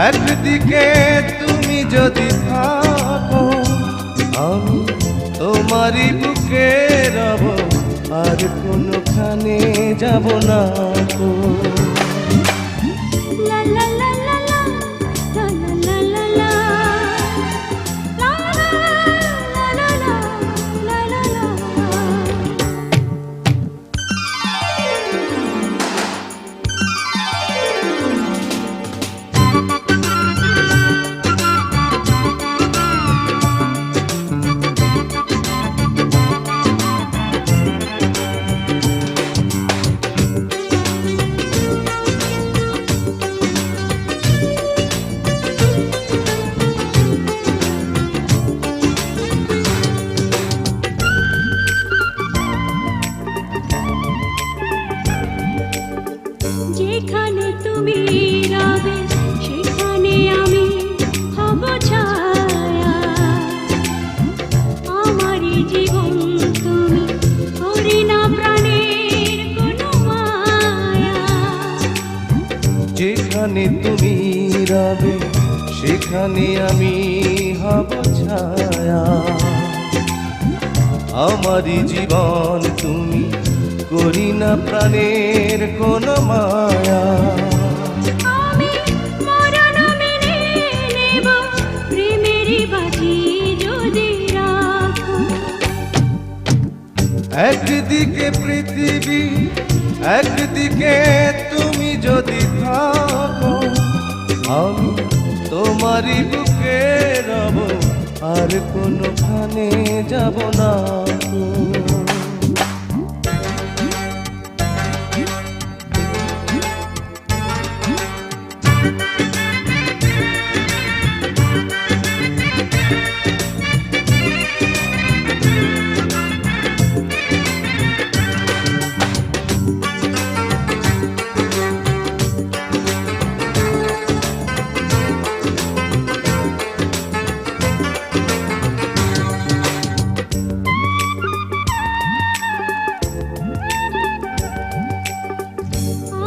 একদিকে তুমি যদি থাকো আমি তোমারই বুকে রব, আর কোনোখানে যাব না গো। লা লা লা লা লা লা লা লা লা লা লা লা লা লা। যেখানে তুমি রবে সেখানে আমি হব ছায়া, আমারই জীবন তুমি করি না প্রাণের কোনো মায়া। যেখানে তুমি রবে সেখানে আমি হব ছায়া, আমারই জীবন তুমি করি না প্রাণের কোনো মায়া। আমি মরণ মেনে নেব প্রেমেরই বাজি যদি রাখো। একদিকে পৃথিবী একদিকে তুমি যদি থাকো আমি তোমারই বুকে রব, আর কোনোখানে যাব না গো।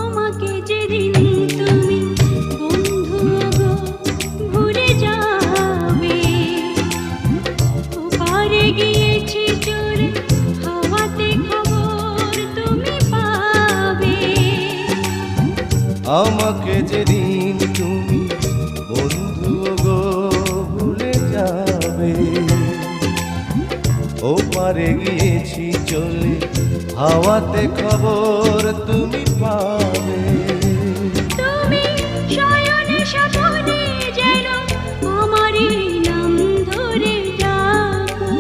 আমাকে যেদিন তুমি বন্ধু গো ভুলে যাবে, ওপারে গিয়েছি চলে হাওয়াতে খবর তুমি পাবে। আমাকে যেদিন তুমি বন্ধু গো ভুলে যাবে, ওপারে গিয়েছি চলে হাওয়াতে খবর তুমি পাবে। তুমি শয়নে স্বপনে যেন আমারই নাম ধরে ডাকো।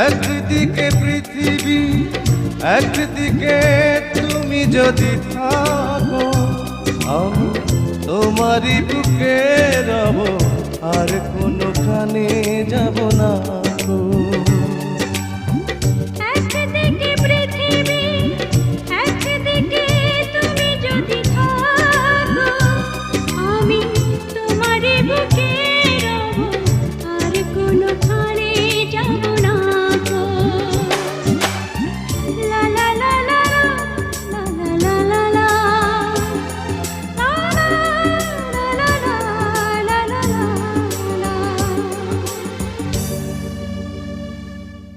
একদিকে পৃথিবী একদিকে তুমি যদি থাকো আমি তোমারই বুকে রব, আর কোনোখানে যাব না গো। একদিকে পৃথিবী একদিকে তুমি যদি থাকো আমি তোমারই বুকে